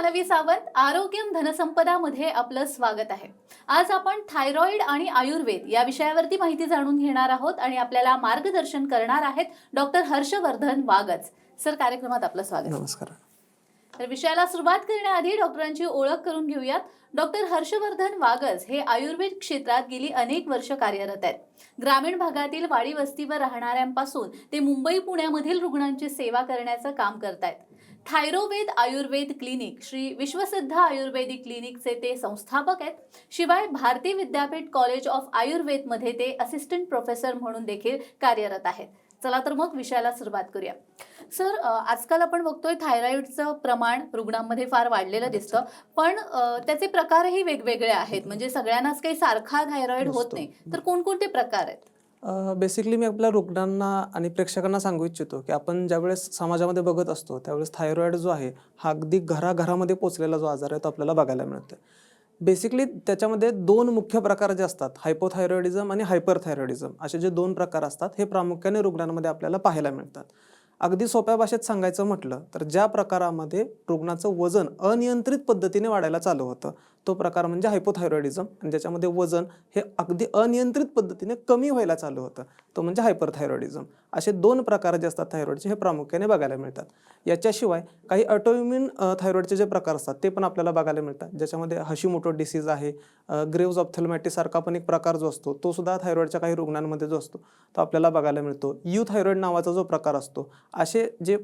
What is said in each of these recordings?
जान्हवी सावंत, आरोग्यम धनसंपदा मध्ये आपलं स्वागत आहे। आज आपण थायरॉइड आणि आयुर्वेद या विषयावरती माहिती जाणून घेणार आहोत आणि आपल्याला मार्गदर्शन करणार आहेत डॉक्टर हर्षवर्धन वागच सर। कार्यक्रमात आपलं स्वागत। नमस्कार। तर विषयाला सुरुवात करण्याआधी डॉक्टरांची ओळख करून घेऊयात। डॉक्टर हर्षवर्धन वागच हे आयुर्वेद क्षेत्रात गेली अनेक वर्ष कार्यरत आहेत। ग्रामीण भागातील वाडी वस्तीवर राहणाऱ्यांपासून ते मुंबई पुण्यामधील रुग्णांची सेवा करण्याचं काम करतायत। थायरोवेद आयुर्वेद क्लिनिक श्री विश्वसिद्ध आयुर्वेदिक क्लिनिकचे ते संस्थापक आहेत। शिवाय भारतीय विद्यापीठ कॉलेज ऑफ आयुर्वेद मध्ये ते असिस्टंट प्रोफेसर म्हणून देखील कार्यरत आहेत। चला तर मग विषयाला सुरुवात करूया। सर, आजकाल आपण बघतोय थायरॉइडचं प्रमाण रुग्णांमध्ये फार वाढलेलं दिसतं, पण त्याचे प्रकारही वेगवेगळे आहेत। म्हणजे सगळ्यांनाच काही सारखा थायरॉइड होत नाही, तर कोणकोणते प्रकार आहेत? बेसिकली मी आपल्या रुग्णांना आणि प्रेक्षकांना सांगू इच्छितो की आपण ज्यावेळेस समाजामध्ये बघत असतो त्यावेळेस थायरॉइड जो आहे हा अगदी घराघरामध्ये पोचलेला जो आजार आहे तो आपल्याला बघायला मिळतो। बेसिकली त्याच्यामध्ये दोन मुख्य प्रकार जे असतात, हायपोथायरॉइडिझम आणि हायपरथायरॉइडिझम असे जे दोन प्रकार असतात हे प्रामुख्याने रुग्णांमध्ये आपल्याला पाहायला मिळतात। अगदी सोप्या भाषेत सांगायचं म्हटलं तर ज्या प्रकारामध्ये रुग्णाचं वजन अनियंत्रित पद्धतीने वाढायला चालू होतं तो प्रकार म्हणजे हायपोथायरॉइडिझम, आणि ज्याच्यामध्ये वजन हे अगदी अनियंत्रित पद्धतीने कमी व्हायला चालू होतं तो म्हणजे हायपरथायरॉइडिझम। असे दोन प्रकार जे असतात थायरॉइडचे हे प्रामुख्याने बघायला मिळतात। याच्याशिवाय काही ऑटोइम्युन थायरॉइडचे जे प्रकार असतात ते पण आपल्याला बघायला मिळतात, ज्याच्यामध्ये हशिमोटो डिसीज आहे, ग्रेव्हज ऑप्थॅल्मॅटिस सारखा पण एक प्रकार जो असतो तो सुद्धा थायरॉइडच्या काही रुग्णांमध्ये जो असतो तो आपल्याला बघायला मिळतो। यू थायरॉइड नावाचा जो प्रकार असतो, असे जे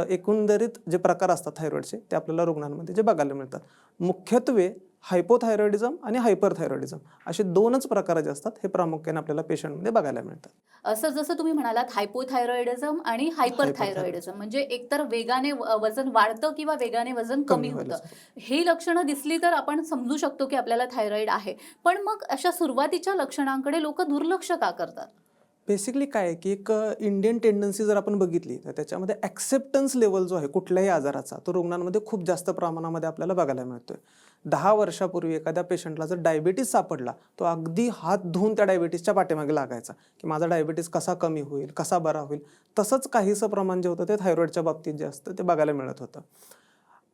एकंदरीत जे प्रकार असतात थायरॉइडचे ते आपल्याला रुग्णांमध्ये जे बघायला मिळतात। मुख्यत्वे हायपोथायरॉइडिझम आणि हायपरथायरॉइडिझम असे दोनच प्रकार जे असतात हे प्रामुख्याने आपल्याला पेशंटमध्ये बघायला मिळतात। सर, जसं तुम्ही म्हणालात हायपोथायरॉइडिझम आणि हायपरथायरॉइडिझम, म्हणजे एकतर वेगाने वजन वाढतं किंवा वेगाने वजन कमी होतं। ही लक्षणं दिसली तर आपण समजू शकतो की आपल्याला थायरॉइड आहे, पण मग अशा सुरुवातीच्या लक्षणांकडे लोक दुर्लक्ष का करतात? बेसिकली काय आहे की एक इंडियन टेंडन्सी जर आपण बघितली तर त्याच्यामध्ये ॲक्सेप्टन्स लेवल जो आहे कुठल्याही आजाराचा तो रुग्णांमध्ये खूप जास्त प्रमाणामध्ये आपल्याला बघायला मिळतोय। 10 वर्षापूर्वी एखाद्या पेशंटला जर डायबिटीस सापडला तो अगदी हात धुवून त्या डायबिटीसच्या पाठीमागे लागायचा की माझा डायबिटीस कसा कमी होईल, कसा बरा होईल। तसंच काहीसं प्रमाण जे होतं ते थायरॉइडच्या बाबतीत जे असतं ते बघायला मिळत होतं।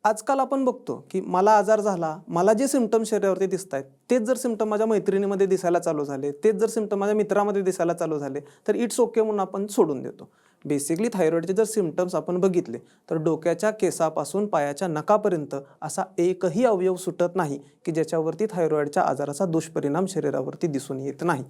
आजकाल आपण बघतो की मला आजार झाला, मला जे सिम्पटम शरीरावरती दिसत आहेत तेच जर सिम्पटम माझ्या मैत्रिणीमध्ये दिसायला चालू झाले, तेच जर सिम्पटम माझ्या मित्रामध्ये दिसायला चालू झाले तर इट्स ओके म्हणून आपण सोडून देतो। बेसिकली थायरॉइडचे जर सिम्पटम्स आपण बघितले तर डोक्याच्या केसापासून पायाच्या नखापर्यंत असा एकही अवयव सुटत नाही की ज्याच्यावरती थायरॉइडच्या आजाराचा दुष्परिणाम शरीरावरती दिसून येत नाही।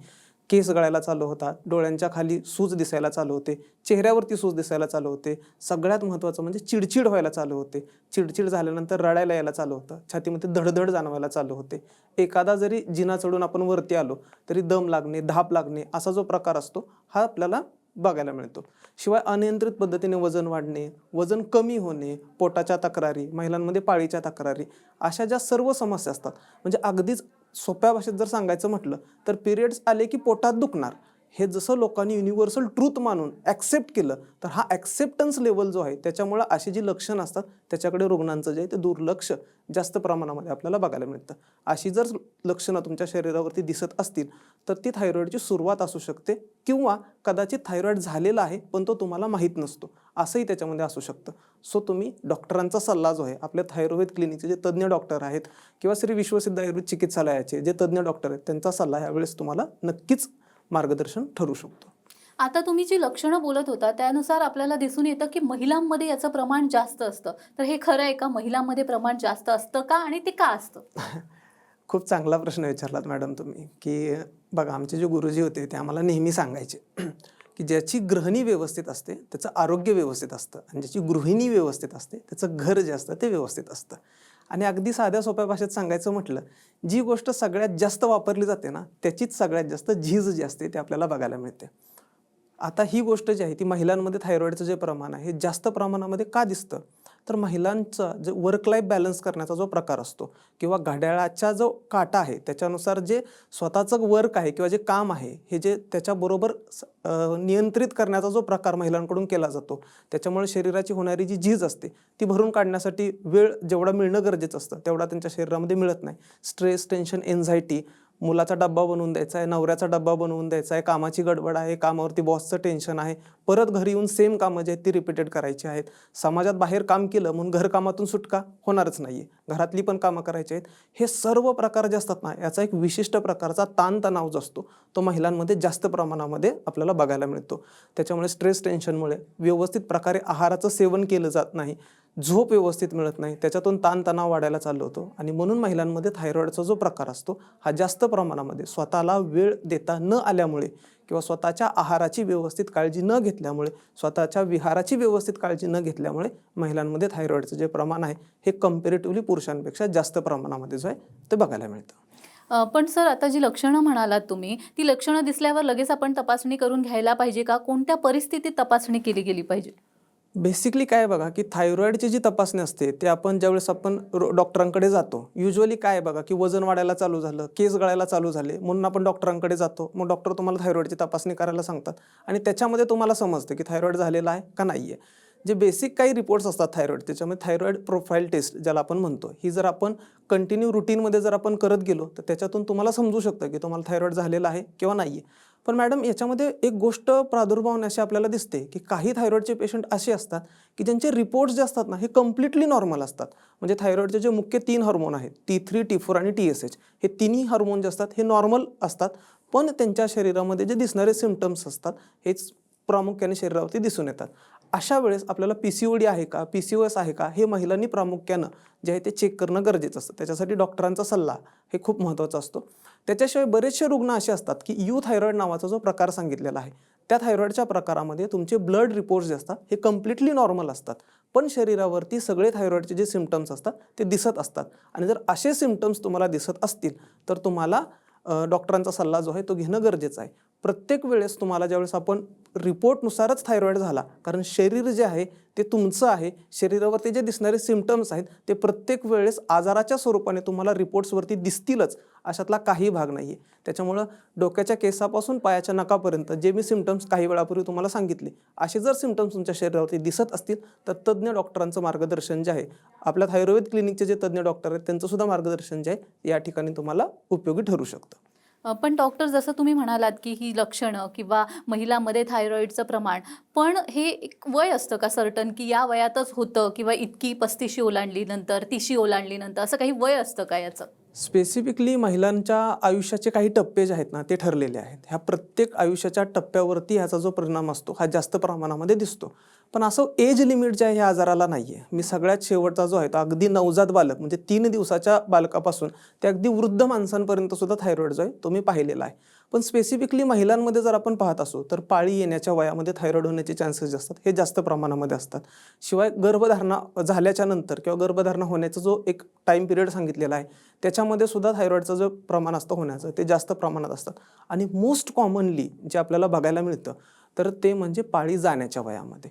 केस गळायला चालू होतात, डोळ्यांच्या खाली सूज दिसायला चालू होते, चेहऱ्यावरती सूज दिसायला चालू होते, सगळ्यात महत्त्वाचं म्हणजे चिडचिड व्हायला चालू होते, चिडचिड झाल्यानंतर रडायला यायला चालू होतं, छातीमध्ये धडधड जाणवायला चालू होते, एखादा जरी जिना चढून आपण वरती आलो तरी दम लागणे, धाप लागणे असा जो प्रकार असतो हा आपल्याला बघायला मिळतो। शिवाय अनियंत्रित पद्धतीने वजन वाढणे, वजन कमी होणे, पोटाच्या तक्रारी, महिलांमध्ये पाळीच्या तक्रारी अशा ज्या सर्व समस्या असतात, म्हणजे अगदीच सोप्या भाषेत जर सांगायचं म्हटलं तर पिरियड्स आले की पोटात दुखणार हे जसं लोकांनी युनिव्हर्सल ट्रूथ मानून ॲक्सेप्ट केलं तर हा ॲक्सेप्टन्स लेवल जो आहे त्याच्यामुळे अशी जी लक्षणं असतात त्याच्याकडे रुग्णांचं जे आहे ते दुर्लक्ष जास्त प्रमाणामध्ये आपल्याला बघायला मिळतं। अशी जर लक्षणं तुमच्या शरीरावरती दिसत असतील तर ती थायरॉइडची सुरुवात असू शकते, किंवा कदाचित थायरॉइड झालेला आहे पण तो तुम्हाला माहीत नसतो असंही त्याच्यामध्ये असू शकतं। सो तुम्ही डॉक्टरांचा सल्ला जो आहे, आपल्या थायरॉइड क्लिनिकचे जे तज्ज्ञ डॉक्टर आहेत किंवा श्री विश्वसिद्ध आयुर्वेद चिकित्सालयाचे जे तज्ज्ञ डॉक्टर आहेत त्यांचा सल्ला यावेळेस तुम्हाला नक्कीच मार्गदर्शन ठरू शकतो। आता तुम्ही जी लक्षणं बोलत होता त्यानुसार आपल्याला दिसून येतं की महिलांमध्ये याचं प्रमाण जास्त असतं, तर हे खरं आहे का? महिलांमध्ये प्रमाण जास्त असतं का आणि ते का असतं? खूप चांगला प्रश्न विचारलात मॅडम तुम्ही। की बघा, आमचे जे गुरुजी होते ते आम्हाला नेहमी सांगायचे की ज्याची गृहिणी व्यवस्थित असते त्याचं आरोग्य व्यवस्थित असतं, आणि ज्याची गृहिणी व्यवस्थित असते त्याचं घर जे असतं ते व्यवस्थित असतं। आणि अगदी साध्या सोप्या भाषेत सांगायचं म्हटलं, जी गोष्ट सगळ्यात जास्त वापरली जाते ना त्याचीच सगळ्यात जास्त झीज जी असते ते आपल्याला बघायला मिळते। आता ही गोष्ट जी आहे ती महिलांमध्ये थायरॉइडचं जे प्रमाण आहे हे जास्त प्रमाणामध्ये का दिसतं, तर महिलांचा जे वर्क लाईफ बॅलन्स करण्याचा जो प्रकार असतो किंवा घड्याळाचा जो काटा आहे त्याच्यानुसार जे स्वतःचं वर्क आहे किंवा जे काम आहे हे जे त्याच्याबरोबर नियंत्रित करण्याचा जो प्रकार महिलांकडून केला जातो, त्याच्यामुळे शरीराची होणारी जी झीज असते ती भरून काढण्यासाठी वेळ जेवढा मिळणं गरजेचं असतं तेवढा त्यांच्या शरीरामध्ये मिळत नाही। स्ट्रेस, टेन्शन, एन्झायटी मुलाचा डब्बा बनवून द्यायचा आहे, नवऱ्याचा डब्बा बनवून द्यायचा आहे, कामाची गडबड आहे, कामावरती बॉसचं टेन्शन आहे, परत घरी येऊन सेम कामं जी आहेत ती रिपीटेड करायची आहेत. समाजात बाहेर काम केलं म्हणून घरकामातून सुटका होणारच नाही आहे, घरातली पण कामं करायची आहेत. हे सर्व प्रकार जे असतात ना, याचा एक विशिष्ट प्रकारचा ताणतणाव जो असतो तो महिलांमध्ये जास्त प्रमाणामध्ये आपल्याला बघायला मिळतो. त्याच्यामुळे स्ट्रेस टेन्शनमुळे व्यवस्थित प्रकारे आहाराचं सेवन केलं जात नाही, झोप व्यवस्थित मिळत नाही, त्याच्यातून ताणतणाव वाढायला चालू होतो आणि म्हणून महिलांमध्ये थायरॉईडचा जो प्रकार असतो हा जास्त प्रमाणामध्ये स्वतःला वेळ देता न आल्यामुळे किंवा स्वतःच्या आहाराची व्यवस्थित काळजी न घेतल्यामुळे, स्वतःच्या विहाराची व्यवस्थित काळजी न घेतल्यामुळे महिलांमध्ये थायरॉईडचं जे प्रमाण आहे हे कम्पॅरेटिव्हली पुरुषांपेक्षा जास्त प्रमाणामध्ये जो आहे ते बघायला मिळतं. पण सर, आता जी लक्षणं म्हणालात तुम्ही, ती लक्षणं दिसल्यावर लगेच आपण तपासणी करून घ्यायला पाहिजे का? कोणत्या परिस्थितीत तपासणी केली गेली पाहिजे? बेसिकली काय आहे बघा, की थायरॉईडची जी तपासणी असते ते आपण ज्यावेळेस आपण डॉक्टरांकडे जातो, युजली काय आहे बघा, की वजन वाढायला चालू झालं, केस गळायला चालू झाले म्हणून आपण डॉक्टरांकडे जातो. मग डॉक्टर तुम्हाला थायरॉईडची तपासणी करायला सांगतात आणि त्याच्यामध्ये तुम्हाला समजतं की थायरॉईड झालेला आहे का नाही आहे. जे बेसिक काही रिपोर्ट्स असतात थायरॉईड, त्याच्यामध्ये थायरॉईड प्रोफाईल टेस्ट ज्याला आपण म्हणतो, ही जर आपण कंटिन्यू रुटीनमध्ये जर आपण करत गेलो तर त्याच्यातून तुम्हाला समजू शकतं की तुम्हाला थायरॉईड झालेला आहे किंवा नाही आहे. पण मॅडम, याच्यामध्ये एक गोष्ट प्रादुर्भाव अशी आपल्याला दिसते की काही थायरॉईडचे पेशंट असे असतात की ज्यांचे रिपोर्ट्स जे असतात ना हे कम्प्लिटली नॉर्मल असतात. म्हणजे थायरॉईडचे जे मुख्य 3 हार्मोन आहेत, T3, T4 आणि TSH, हे तिन्ही हार्मोन जे असतात हे नॉर्मल असतात, पण त्यांच्या शरीरामध्ये जे दिसणारे सिम्पटम्स असतात हेच प्रामुख्याने शरीरावरती दिसून येतात. अशा वेळेस आपल्याला PCOD आहे का, PCOS आहे का, हे महिलांनी प्रामुख्यानं जे आहे ते चेक करणं गरजेचं असतं. त्याच्यासाठी डॉक्टरांचा सल्ला हे खूप महत्त्वाचा असतो. त्याच्याशिवाय बरेचसे रुग्ण असे असतात की थायरॉईड नावाचा जो प्रकार सांगितलेला आहे, त्या थायरॉईडच्या प्रकारामध्ये तुमचे ब्लड रिपोर्ट्स जे असतात हे कम्प्लिटली नॉर्मल असतात, पण शरीरावरती सगळे थायरॉईडचे जे सिम्पटम्स असतात ते दिसत असतात. आणि जर असे सिम्पटम्स तुम्हाला दिसत असतील तर तुम्हाला डॉक्टरांचा सल्ला जो आहे तो घेणं गरजेचं आहे. प्रत्येक वेळेस तुम्हाला ज्यावेळेस आपण रिपोर्टनुसारच थायरॉईड झाला, कारण शरीर जे आहे ते तुमचं आहे, शरीरावरती जे दिसणारे सिम्पटम्स आहेत ते प्रत्येक वेळेस आजाराच्या स्वरूपाने तुम्हाला रिपोर्ट्सवरती दिसतीलच, अशातला काही भाग नाही आहे. त्याच्यामुळं डोक्याच्या केसापासून पायाच्या नखापर्यंत जे मी सिम्पटम्स काही वेळापूर्वी तुम्हाला सांगितले, असे जर सिम्पटम्स तुमच्या शरीरावरती दिसत असतील तर तज्ज्ञ डॉक्टरांचं मार्गदर्शन जे आहे, आपल्या थायरॉईड क्लिनिकचे जे तज्ज्ञ डॉक्टर आहेत त्यांचंसुद्धा मार्गदर्शन जे आहे या ठिकाणी तुम्हाला उपयोगी ठरू शकतं. पण डॉक्टर, जसं तुम्ही म्हणालात की ही लक्षणं किंवा महिलांमध्ये थायरॉईडचं प्रमाण, पण हे एक वय असतं का सर्टन, की या वयातच होतं किंवा इतकी 35शी ओलांडलीनंतर, 30शी ओलांडलीनंतर, असं काही वय असतं का याचं? स्पेसिफिकली महिलांच्या आयुष्याचे काही टप्पे जे आहेत ना ते ठरलेले आहेत. ह्या प्रत्येक आयुष्याच्या टप्प्यावरती ह्याचा जो परिणाम असतो हा जास्त प्रमाणामध्ये दिसतो. पण असं एज लिमिट जे आहे ह्या आजाराला नाही आहे. मी सगळ्यात शेवटचा जो आहे तो अगदी नवजात बालक म्हणजे 3 दिवसाच्या बालकापासून ते अगदी वृद्ध माणसांपर्यंत सुद्धा थायरॉईड जो आहे तो मी पाहिलेला आहे. पण स्पेसिफिकली महिलांमध्ये जर आपण पाहत असू तर पाळी येण्याच्या वयामध्ये थायरॉईड होण्याचे चान्सेस जे असतात हे जास्त प्रमाणामध्ये असतात. शिवाय गर्भधारणा झाल्याच्या नंतर किंवा गर्भधारणा होण्याचा जो एक टाईम पिरियड सांगितलेला आहे त्याच्यामध्ये सुद्धा थायरॉईडचं जो प्रमाण असतं होण्याचं ते जास्त प्रमाणात असतात. आणि मोस्ट कॉमनली जे आपल्याला बघायला मिळतं तर ते म्हणजे पाळी जाण्याच्या वयामध्ये.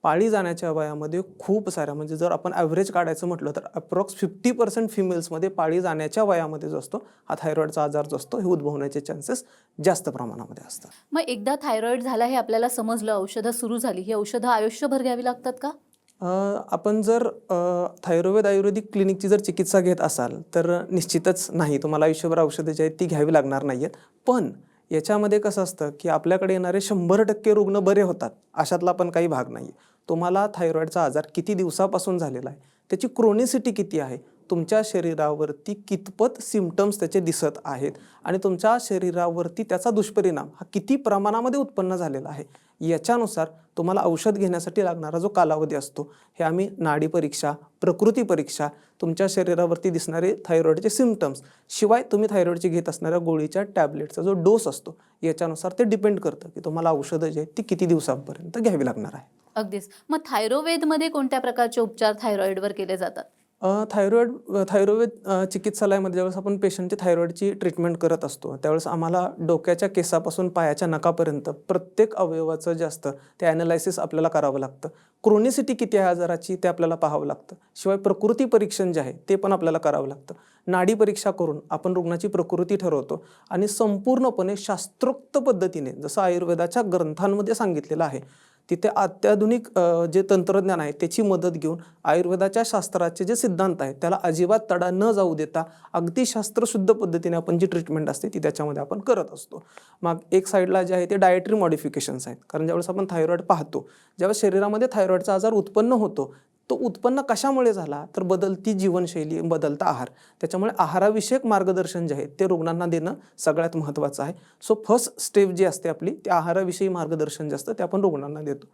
पाळी जाण्याच्या वयामध्ये खूप साऱ्या, म्हणजे जर आपण ॲव्हरेज काढायचं म्हटलं तर अप्रॉक्स 50% फिमेल्समध्ये पाळी जाण्याच्या वयामध्ये जो असतो हा थायरॉईडचा आजार जो असतो हे उद्भवण्याचे चान्सेस जास्त प्रमाणामध्ये असतात. मग एकदा थायरॉईड झाला हे आपल्याला समजलं, औषधं सुरू झाली, ही औषधं आयुष्यभर घ्यावी लागतात का? आपण जर थायरोवेद आयुर्वेदिक क्लिनिकची जर चिकित्सा घेत असाल तर निश्चितच नाही, तुम्हाला आयुष्यभर औषधं जी आहेत ती घ्यावी लागणार नाही आहेत. पण याच्यामध्ये कसं असतं की आपल्याकडे येणारे 100% रुग्ण बरे होतात अशातला पण काही भाग नाही आहे. तुम्हाला थायरॉईडचा आजार किती दिवसापासून झालेला आहे, त्याची क्रोनिसिटी किती आहे, तुमच्या शरीरावरती कितपत सिम्पटम्स त्याचे दिसत आहेत आणि तुमच्या शरीरावरती त्याचा दुष्परिणाम हा किती प्रमाणामध्ये उत्पन्न झालेला आहे, याच्यानुसार तुम्हाला औषध घेण्यासाठी लागणारा जो कालावधी असतो हे आम्ही नाडी परीक्षा, प्रकृती परीक्षा, तुमच्या शरीरावरती दिसणारे थायरॉईडचे सिम्पटम्स, शिवाय तुम्ही थायरॉईडची घेत असणाऱ्या गोळीच्या टॅबलेटचा जो डोस असतो याच्यानुसार ते डिपेंड करतं की तुम्हाला औषधं जे आहेत ती किती दिवसांपर्यंत घ्यावी लागणार आहे. अगदीच. मग थायरोवेदमध्ये कोणत्या प्रकारचे उपचार थायरॉईडवर केले जातात? थायरॉईड चिकित्सालयामध्ये ज्यावेळेस आपण पेशंटची थायरॉईडची ट्रीटमेंट करत असतो त्यावेळेस आम्हाला डोक्याच्या केसापासून पायाच्या नखापर्यंत प्रत्येक अवयवाचं जे असतं ते ॲनालायसिस आपल्याला करावं लागतं. क्रोनिसिटी किती आहे आजाराची ते आपल्याला पाहावं लागतं. शिवाय प्रकृती परीक्षण जे आहे ते पण आपल्याला करावं लागतं. नाडी परीक्षा करून आपण रुग्णाची प्रकृती ठरवतो आणि संपूर्णपणे शास्त्रोक्त पद्धतीने, जसं आयुर्वेदाच्या ग्रंथांमध्ये सांगितलेलं आहे तिथे अत्याधुनिक जे तंत्रज्ञान आहे त्याची मदत घेऊन आयुर्वेदाच्या शास्त्राचे जे सिद्धांत आहेत त्याला अजिबात तडा न जाऊ देता अगदी शास्त्रशुद्ध पद्धतीने आपण जी ट्रीटमेंट असते ती त्याच्यामध्ये आपण करत असतो. मग एक साईडला जे आहे ते डायटरी मॉडिफिकेशन्स आहेत, कारण ज्यावेळेस आपण थायरॉईड पाहतो, ज्यावेळेस शरीरामध्ये थायरॉईडचा आजार उत्पन्न होतो, तो उत्पन्न कशामुळे झाला तर बदलती जीवनशैली, बदलता आहार. त्याच्यामुळे आहाराविषयक मार्गदर्शन जे आहे ते रुग्णांना देणं सगळ्यात महत्त्वाचं आहे. सो फर्स्ट स्टेप जी असते आपली ते आहाराविषयी मार्गदर्शन जे असतं ते आपण रुग्णांना देतो.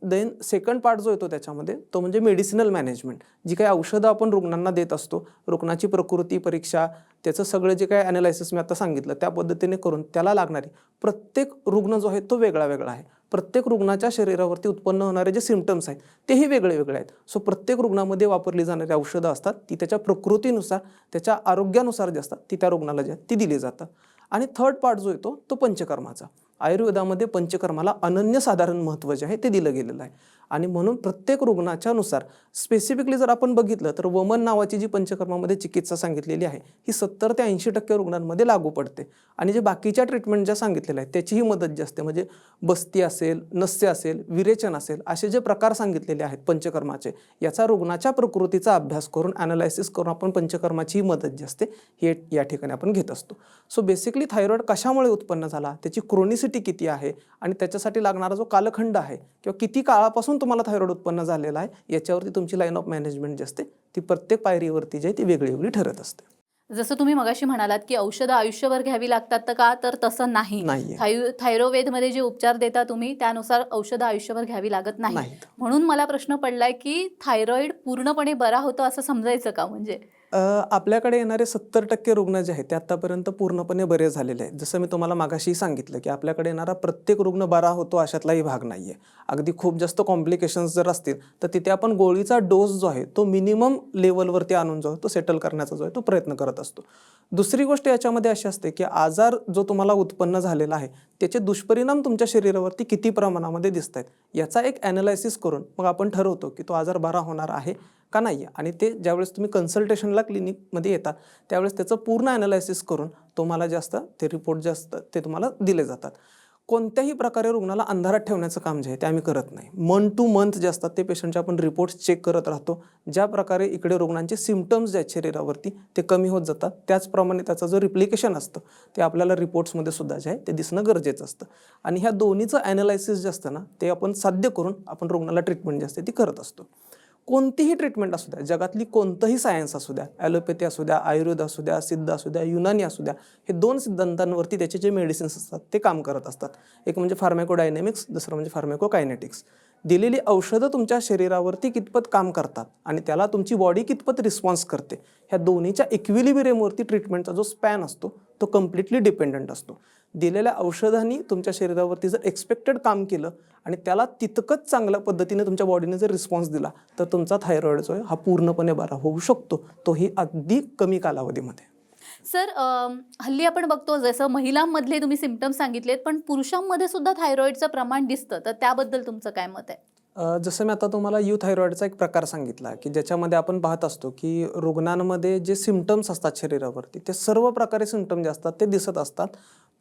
देन सेकंड पार्ट जो येतो त्याच्यामध्ये तो म्हणजे मेडिसिनल मॅनेजमेंट. जी काही औषधं आपण रुग्णांना देत असतो, रुग्णाची प्रकृती परीक्षा, त्याचं सगळं जे काही ॲनालायसिस मी आता सांगितलं त्या पद्धतीने करून त्याला लागणारी, प्रत्येक रुग्ण जो आहे तो वेगळा वेगळा आहे. प्रत्येक रुग्णाच्या शरीरावरती उत्पन्न होणारे जे सिम्पटम्स आहेत तेही वेगळे वेगळे आहेत. सो प्रत्येक रुग्णामध्ये वापरली जाणारी औषधं असतात ती त्याच्या प्रकृतीनुसार, त्याच्या आरोग्यानुसार जे असतात ती त्या रुग्णाला जे ती दिली जातात. आणि थर्ड पार्ट जो येतो तो पंचकर्माचा. आयुर्वेदामध्ये पंचकर्माला अनन्यसाधारण महत्त्व जे आहे ते दिलं गेलेलं आहे. आणि म्हणून प्रत्येक रुग्णाच्या नुसार स्पेसिफिकली जर आपण बघितलं तर वमन नावाची जी पंचकर्मामध्ये चिकित्सा सांगितलेली आहे ही 70 ते 80% रुग्णांमध्ये लागू पडते. आणि जे बाकीच्या ट्रीटमेंट ज्या सांगितलेल्या आहेत त्याचीही मदत जी असते, म्हणजे बस्ती असेल, नस्य असेल, विरेचन असेल, असे जे प्रकार सांगितलेले आहेत पंचकर्माचे, याचा रुग्णाच्या प्रकृतीचा अभ्यास करून ॲनालायसिस करून आपण पंचकर्माचीही मदत जी असते हे या ठिकाणी आपण घेत असतो. सो बेसिकली थायरॉईड कशामुळे उत्पन्न झाला, त्याची क्रोनिसिटी किती आहे आणि त्याच्यासाठी लागणारा जो कालखंड आहे किंवा किती काळापासून तुम्हाला थायरॉईड उत्पन्न झालेला आहे याच्यावरती तुमची लाईन ऑफ मॅनेजमेंट जी असते ती प्रत्येक पायरीवरती जी आहे ती वेगळी वेगळी ठरत असते. जसं तुम्ही मगाशी म्हणालात की औषधं आयुष्यभर घ्यावी लागतात, तर का तर तसं नाही. नाहीये. थायरोवेदमध्ये जे उपचार देता तुम्ही त्यानुसार औषधं आयुष्यभर घ्यावी लागत नाही. नाहीत. म्हणून मला प्रश्न पडलाय की थायरॉइड पूर्णपणे बरा होतो असं समजायचं का? म्हणजे आपल्याकडे येणारे 70% रुग्ण जे आहेत ते आतापर्यंत पूर्णपणे बरे झालेले आहेत. जसं मी तुम्हाला मागाशी सांगितलं की आपल्याकडे येणारा प्रत्येक रुग्ण बरा होतो अशातलाही भाग नाही आहे. अगदी खूप जास्त कॉम्प्लिकेशन्स जर असतील तर तिथे आपण गोळीचा डोस जो आहे तो मिनिमम लेवलवरती आणून जो तो सेटल करण्याचा जो आहे तो प्रयत्न करत असतो. दुसरी गोष्ट याच्यामध्ये अशी असते की आजार जो तुम्हाला उत्पन्न झालेला आहे त्याचे दुष्परिणाम तुमच्या शरीरावरती किती प्रमाणामध्ये दिसत आहेत याचा एक ॲनालायसिस करून मग आपण ठरवतो की तो आजार बरा होणार आहे का नाही. आणि ते ज्यावेळेस तुम्ही कन्सल्टेशनला क्लिनिकमध्ये येतात त्यावेळेस त्याचं पूर्ण ॲनालायसिस करून तुम्हाला जे असतं ते रिपोर्ट जे असतं ते तुम्हाला दिले जातात. कोणत्याही प्रकारे रुग्णाला अंधारात ठेवण्याचं काम जे आहे ते आम्ही करत नाही. मंथ टू मंथ जे असतात ते पेशंटचे आपण रिपोर्ट्स चेक करत राहतो. ज्या प्रकारे इकडे रुग्णांचे सिम्पटम्स जे आहेत शरीरावरती ते कमी होत जातात त्याचप्रमाणे त्याचं जो रिप्लिकेशन असतं ते आपल्याला रिपोर्ट्समध्ये सुद्धा जे आहे ते दिसणं गरजेचं असतं. आणि ह्या दोन्हीचं ॲनालायसिस जे असतं ना ते आपण साध्य करून आपण रुग्णाला ट्रीटमेंट जी असते ती करत असतो. कोणतीही ट्रीटमेंट असू द्या, जगातली कोणतंही सायन्स असू द्या, ॲलोपॅथी असू द्या, आयुर्वेद असू द्या, सिद्ध असू द्या, युनानी असू द्या, हे दोन सिद्धांतांवरती त्याचे जे मेडिसिन्स असतात ते काम करत असतात. एक म्हणजे फार्मॅकोडायनॅमिक्स, दुसरं म्हणजे फार्मॅकोकायनेटिक्स. दिलेली औषधं तुमच्या शरीरावरती कितपत काम करतात आणि त्याला तुमची बॉडी कितपत रिस्पॉन्स करते, ह्या दोन्हीच्या इक्विलिब्रियमवरती ट्रीटमेंटचा जो स्पॅन असतो तो कम्प्लिटली डिपेंडंट असतो. दिलेल्या औषधांनी तुमच्या शरीरावरती जर एक्सपेक्टेड काम केलं आणि त्याला तितकंच चांगल्या पद्धतीने तुमच्या बॉडीने जर रिस्पॉन्स दिला तर तुमचा थायरॉईड जो आहे हा पूर्णपणे बरा होऊ शकतो, तोही अगदी कमी कालावधीमध्ये. सर, हल्ली आपण बघतो जसं महिलांमधले तुम्ही सिम्पटम्स सांगितलेत, पण पुरुषांमध्ये सुद्धा थायरॉइडचं प्रमाण दिसतं, तर त्याबद्दल तुमचं काय मत आहे? जसं मी आता तुम्हाला थायरॉईडचा एक प्रकार सांगितला की ज्याच्यामध्ये आपण पाहत असतो की रुग्णांमध्ये जे सिम्पटम्स असतात शरीरावरती ते सर्व प्रकारे सिम्पटम जे असतात ते दिसत असतात.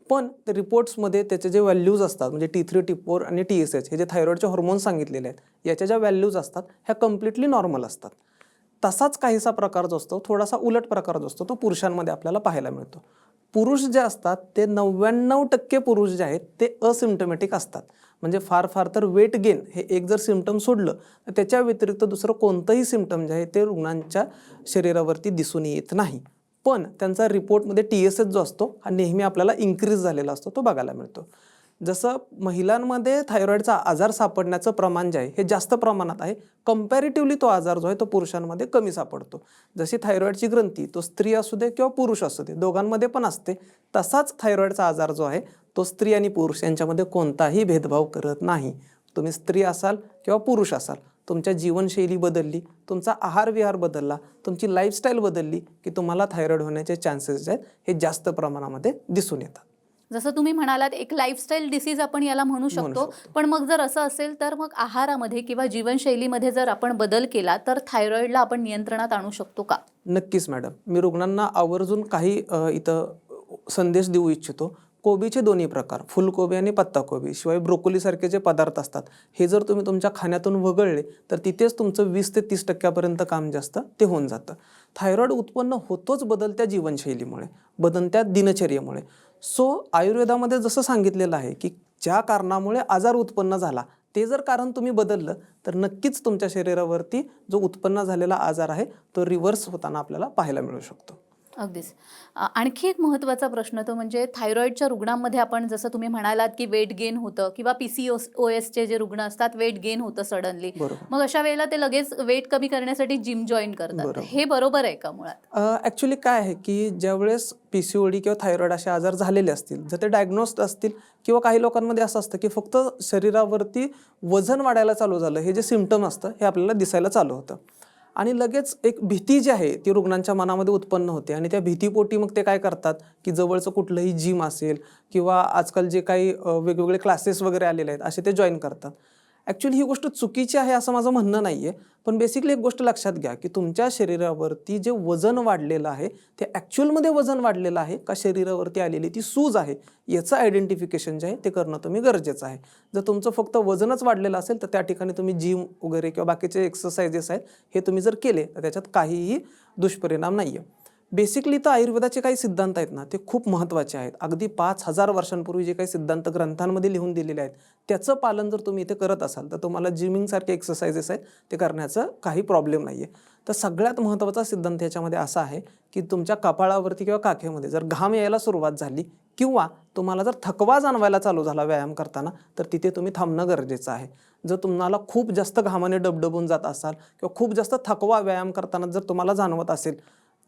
पण ते रिपोर्ट्समध्ये त्याचे जे व्हॅल्यूज असतात म्हणजे T3, T4 आणि TSH हे जे थायरॉईडचे हॉर्मोन्स सांगितलेले आहेत याच्या ज्या व्हॅल्यूज असतात ह्या कम्प्लिटली नॉर्मल असतात. तसाच काहीसा प्रकार जो असतो, थोडासा उलट प्रकार जो असतो तो पुरुषांमध्ये आपल्याला पाहायला मिळतो. पुरुष जे असतात ते 99% पुरुष जे आहेत ते असिम्टमॅटिक असतात. म्हणजे फार फार तर वेट गेन हे एक जर सिम्पटम सोडलं तर त्याच्या व्यतिरिक्त दुसरं कोणतंही सिम्पटम जे आहे ते रुग्णांच्या शरीरावरती दिसून येत नाही. पण त्यांचा रिपोर्टमध्ये TSH जो असतो हा नेहमी आपल्याला इन्क्रीज झालेला असतो, तो बघायला मिळतो. जसं महिलांमध्ये थायरॉईडचा आजार सापडण्याचं प्रमाण जे आहे हे जास्त प्रमाणात आहे, कम्पॅरेटिव्हली तो आजार जो आहे तो पुरुषांमध्ये कमी सापडतो. जशी थायरॉईडची ग्रंथी तो स्त्री असू दे किंवा पुरुष असू दे दोघांमध्ये पण असते, तसाच थायरॉईडचा आजार जो आहे तो स्त्री आणि पुरुष यांच्यामध्ये कोणताही भेदभाव करत नाही. तुम्ही स्त्री असाल किंवा पुरुष असाल, तुमच्या जीवनशैली बदलली, तुमचा आहारविहार बदलला, तुमची लाईफस्टाईल बदलली की तुम्हाला थायरॉईड होण्याचे चान्सेस जे आहेत हे जास्त प्रमाणामध्ये दिसून येतात. जसं तुम्ही म्हणालात एक लाईफस्टाईल डिसीज आपण याला म्हणू शकतो. पण मग जर असं असेल तर मग आहारामध्ये किंवा जीवनशैलीमध्ये जर आपण बदल केला तर थायरॉईडला आपण नियंत्रणात आणू शकतो का? नक्कीच मॅडम, मी रुग्णांना आवर्जून काही इथं संदेश देऊ इच्छितो. कोबीचे दोन्ही प्रकार, फुलकोबी आणि पत्ताकोबी, शिवाय ब्रोकोलीसारखे जे पदार्थ असतात, हे जर तुम्ही तुमच्या खाण्यातून वगळले तर तिथेच तुमचं 20 ते 30% काम जे असतं ते होऊन जातं. थायरॉईड उत्पन्न होतोच बदलत्या जीवनशैलीमुळे, बदलत्या दिनचर्येमुळे. सो आयुर्वेदामध्ये जसं सांगितलेलं आहे की ज्या कारणामुळे आजार उत्पन्न झाला ते जर कारण तुम्ही बदललं तर नक्कीच तुमच्या शरीरावरती जो उत्पन्न झालेला आजार आहे तो रिव्हर्स होताना आपल्याला पाहायला मिळू शकतो. अगदीच. आणखी एक महत्त्वाचा प्रश्न तो म्हणजे थायरॉईडच्या रुग्णांमध्ये आपण जसं तुम्ही म्हणालात की वेट गेन होतं किंवा PCOSचे जे रुग्ण असतात वेट गेन होतं सडनली. बरोबर. मग अशा वेळेला ते लगेच वेट कमी करण्यासाठी जिम जॉईन करतात. बरोबर. हे बरोबर आहे का मुळात? ॲक्च्युली काय आहे की ज्यावेळेस PCOD किंवा थायरॉईड असे आजार झालेले असतील, जर ते डायग्नोस्ड असतील किंवा काही लोकांमध्ये असं असतं की फक्त शरीरावरती वजन वाढायला चालू झालं, हे जे सिम्पटम असतं हे आपल्याला दिसायला चालू होतं आणि लगेच एक भीती जी आहे ती रुग्णांच्या मनामध्ये उत्पन्न होते आणि त्या भीतीपोटी मग ते काय करतात की जवळचं कुठलंही जिम असेल किंवा आजकाल जे काही वेगवेगळे क्लासेस वगैरे आलेले आहेत असे ते जॉईन करतात. ॲक्च्युली ही गोष्ट चुकीची आहे असं माझं म्हणणं नाही आहे, पण बेसिकली एक गोष्ट लक्षात घ्या की तुमच्या शरीरावरती जे वजन वाढलेलं आहे ते ॲक्च्युअलमध्ये वजन वाढलेलं आहे का शरीरावरती आलेली ती सूज आहे, याचं आयडेंटिफिकेशन जे आहे ते करणं तुम्ही गरजेचं आहे. जर तुमचं फक्त वजनच वाढलेलं असेल तर त्या ठिकाणी तुम्ही जिम वगैरे किंवा बाकीचे एक्सरसाइजेस आहेत हे तुम्ही जर केले तर त्याच्यात काहीही दुष्परिणाम नाही आहे. बेसिकली तर आयुर्वेदाचे काही सिद्धांत आहेत ना ते खूप महत्त्वाचे आहेत. अगदी 5000 वर्षांपूर्वी जे काही सिद्धांत ग्रंथांमध्ये लिहून दिलेले आहेत त्याचं पालन जर तुम्ही इथे करत असाल तर तुम्हाला जिमिंगसारखे एक्सरसाइजेस आहेत ते करण्याचं काही प्रॉब्लेम नाही आहे. तर सगळ्यात महत्त्वाचा सिद्धांत याच्यामध्ये असा आहे की तुमच्या कपाळावरती किंवा काखेमध्ये जर घाम यायला सुरुवात झाली किंवा तुम्हाला जर थकवा जाणवायला चालू झाला व्यायाम करताना तर तिथे तुम्ही थांबणं गरजेचं आहे. जर तुम्हाला खूप जास्त घामाने डबडबून जात असाल किंवा खूप जास्त थकवा व्यायाम करताना जर तुम्हाला जाणवत असेल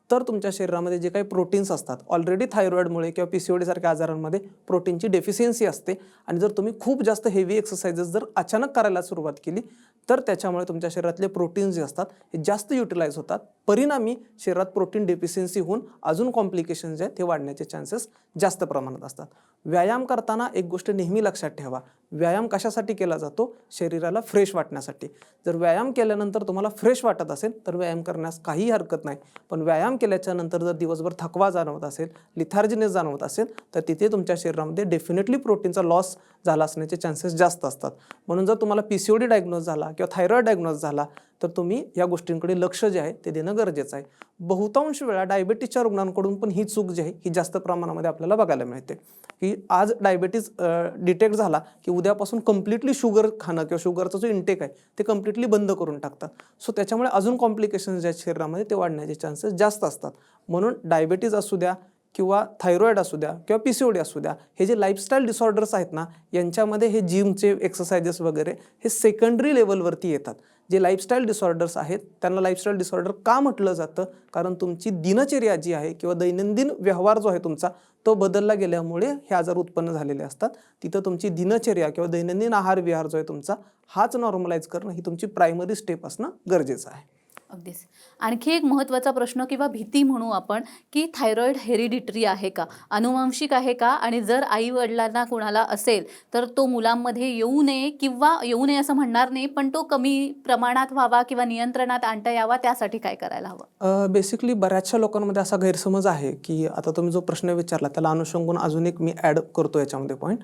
तर तुमच्या शरीरामध्ये जे काही प्रोटीन्स असतात, ऑलरेडी थायरॉईडमुळे किंवा PCOD सारख्या आजारांमध्ये प्रोटीनची डेफिशियन्सी असते आणि जर तुम्ही खूप जास्त हेवी एक्सरसाइजेस जर अचानक करायला सुरुवात केली तर त्याच्यामुळे तुमच्या शरीरातले प्रोटीन्स जे असतात हे जास्त युटिलाइज होतात. परिणामी शरीरात प्रोटीन डेफिशियन्सी होऊन अजून कॉम्प्लिकेशन्स जे आहेत ते वाढण्याचे चान्सेस जास्त प्रमाणात असतात. व्यायाम करताना एक गोष्ट नेहमी लक्षात ठेवा, व्यायाम कशासाठी केला जातो? शरीराला फ्रेश वाटण्यासाठी. जर व्यायाम केल्यानंतर तुम्हाला फ्रेश वाटत असेल तर व्यायाम करण्यास काही हरकत नाही, पण व्यायाम केल्याच्या नंतर जर दिवसभर थकवा जाणवत असेल, लिथार्जीनेस जाणवत असेल तर तिथे तुमच्या शरीरामध्ये डेफिनेटली प्रोटीनचा लॉस झाला असण्याचे चान्सेस जास्त असतात. म्हणून जर तुम्हाला PCOD डायग्नोज झाला किंवा थायरॉईड डायग्नोज झाला तर तुम्ही या गोष्टींकडे लक्ष जे आहे ते देणं गरजेचं आहे. बहुतांश वेळा डायबेटीसच्या रुग्णांकडून पण ही चूक जी आहे ही जास्त प्रमाणामध्ये आपल्याला बघायला मिळते की आज डायबेटीस डिटेक्ट झाला की उद्यापासून कम्प्लिटली शुगर खाणं किंवा शुगरचा जो इंटेक आहे ते कम्प्लिटली बंद करून टाकतात. सो त्याच्यामुळे अजून कॉम्प्लिकेशन्स जे आहेत शरीरामध्ये ते वाढण्याचे चान्सेस जास्त असतात. म्हणून डायबेटीज असू द्या किंवा थायरॉईड असू द्या किंवा PCOD असू द्या, हे जे लाईफस्टाईल डिसऑर्डर्स आहेत ना यांच्यामध्ये हे जिमचे एक्सरसाइजेस वगैरे हे सेकंडरी लेवलवरती येतात. जे लाईफस्टाईल डिसऑर्डर्स आहेत त्यांना लाईफस्टाईल डिसऑर्डर का म्हटलं जातं? कारण तुमची दिनचर्या जी आहे किंवा दैनंदिन व्यवहार जो आहे तुमचा तो बदलला गेल्यामुळे हे आजार उत्पन्न झालेले असतात. तिथं तुमची दिनचर्या किंवा दैनंदिन आहार विहार जो आहे तुमचा हाच नॉर्मलाइज करणं ही तुमची प्रायमरी स्टेप असणं गरजेचं आहे. अगदीच. आणखी एक महत्त्वाचा प्रश्न किंवा भीती म्हणू आपण की थायरॉईड हेरिडिटरी आहे का, अनुवांशिक आहे का, आणि जर आई वडिलांना कुणाला असेल तर तो मुलांमध्ये येऊ नये किंवा येऊ नये असं म्हणणार नाही, पण तो कमी प्रमाणात व्हावा किंवा नियंत्रणात आणता यावा त्यासाठी काय करायला हवं? बेसिकली बऱ्याचशा लोकांमध्ये असा गैरसमज आहे की आता तुम्ही जो प्रश्न विचारला त्याला अनुषंगून अजून एक मी ॲड करतो याच्यामध्ये पॉईंट,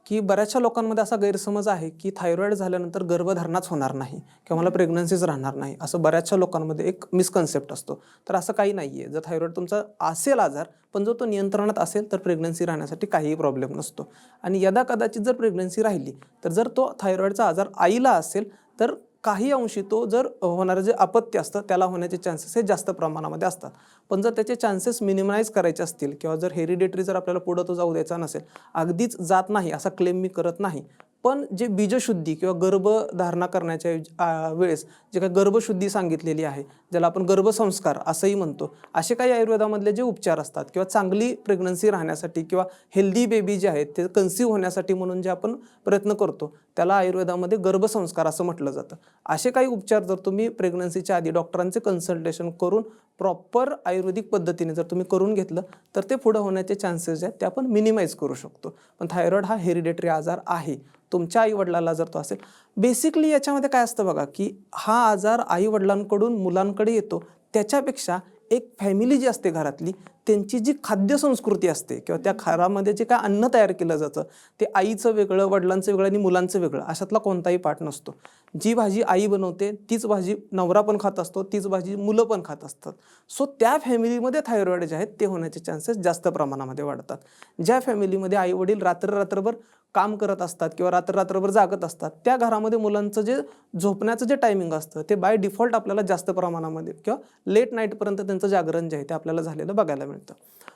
की बऱ्याचशा लोकांमध्ये असा गैरसमज आहे की थायरॉईड झाल्यानंतर गर्भधारणाच होणार नाही किंवा मला प्रेग्नन्सीच राहणार नाही, असं बऱ्याचशा लोकांमध्ये एक मिसकन्सेप्ट असतो. तर असं काही नाही आहे. जर थायरॉईड तुमचा असेल आजार पण जर तो नियंत्रणात असेल तर प्रेग्नन्सी राहण्यासाठी काहीही प्रॉब्लेम नसतो. आणि यदा कदाचित जर प्रेग्नन्सी राहिली तर जर तो थायरॉईडचा आजार आईला असेल तर काही अंशी तो जर होणारं जे अपत्य असतं त्याला होण्याचे चान्सेस हे जास्त प्रमाणामध्ये असतात. पण जर त्याचे चान्सेस मिनिमाइज करायचे असतील किंवा जर हेरिडेटरी जर आपल्याला पुढं तो जाऊ द्यायचा नसेल, अगदीच जात नाही असा क्लेम मी करत नाही, पण जे बीजशुद्धी किंवा गर्भधारणा करण्याच्या वेळेस जे काही गर्भशुद्धी सांगितलेली आहे, ज्याला आपण गर्भसंस्कार असंही म्हणतो, असे काही आयुर्वेदामधले जे उपचार असतात किंवा चांगली प्रेग्नन्सी राहण्यासाठी किंवा हेल्दी बेबी जे आहेत ते कन्सीव्ह होण्यासाठी म्हणून जे आपण प्रयत्न करतो त्याला आयुर्वेदामध्ये गर्भसंस्कार असं म्हटलं जातं. असे काही उपचार जर तुम्ही प्रेग्नन्सीच्या आधी डॉक्टरांचे कन्सल्टेशन करून प्रॉपर आयुर्वेदिक पद्धतीने जर तुम्ही करून घेतलं तर ते पुढं होण्याचे चान्सेस आहेत ते आपण मिनिमाइज करू शकतो. पण थायरॉईड हा हेरिडेटरी आजार आहे. तुमच्या आईवडिलाला जर तो असेल, बेसिकली याच्यामध्ये काय असतं बघा की हा आजार आईवडिलांकडून मुलांकडे येतो त्याच्यापेक्षा एक फॅमिली जी असते घरातली त्यांची जी खाद्य संस्कृती असते किंवा त्या घरामध्ये जे काय अन्न तयार केलं जातं ते आईचं वेगळं, वडिलांचं वेगळं आणि मुलांचं वेगळं अशातला कोणताही पाठ नसतो. जी भाजी आई बनवते तीच भाजी नवरा पण खात असतो, तीच भाजी मुलं पण खात असतात. सो त्या फॅमिलीमध्ये थायरॉईड जे आहेत ते होण्याचे चान्सेस जास्त प्रमाणामध्ये वाढतात. ज्या फॅमिलीमध्ये आई वडील रात्रभर काम करत असतात किंवा रात्रभर जागत असतात त्या घरामध्ये मुलांचं जे झोपण्याचं जे टायमिंग असतं ते बाय डिफॉल्ट आपल्याला जास्त प्रमाणामध्ये किंवा लेट नाईटपर्यंत त्यांचं जागरण जे आहे ते आपल्याला झालेलं बघायला मिळतं.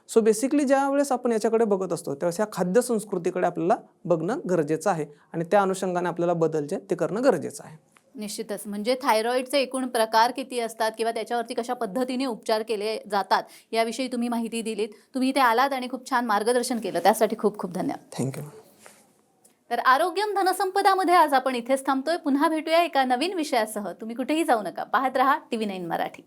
सो बेसिकली ज्या वेळेस आपण याच्याकडे बघत असतो त्यावेळेस या खाद्य संस्कृतीकडे आपल्याला बघणं गरजेचं आहे आणि त्या अनुषंगाने आपल्याला बदल जे ते करणं गरजेचं आहे. निश्चितच. म्हणजे थायरॉईडचे एकूण प्रकार किती असतात किंवा त्याच्यावरती कशा पद्धतीने उपचार केले जातात याविषयी तुम्ही माहिती दिलीत. तुम्ही इथे आलात आणि खूप छान मार्गदर्शन केलं, त्यासाठी खूप खूप धन्यवाद. थँक्यू. तर आरोग्यम धनसंपदामध्ये आज आपण इथेच थांबतोय. पुन्हा भेटूया एका नवीन विषयासह. तुम्ही कुठेही जाऊ नका. पाहत रहा TV9 मराठी.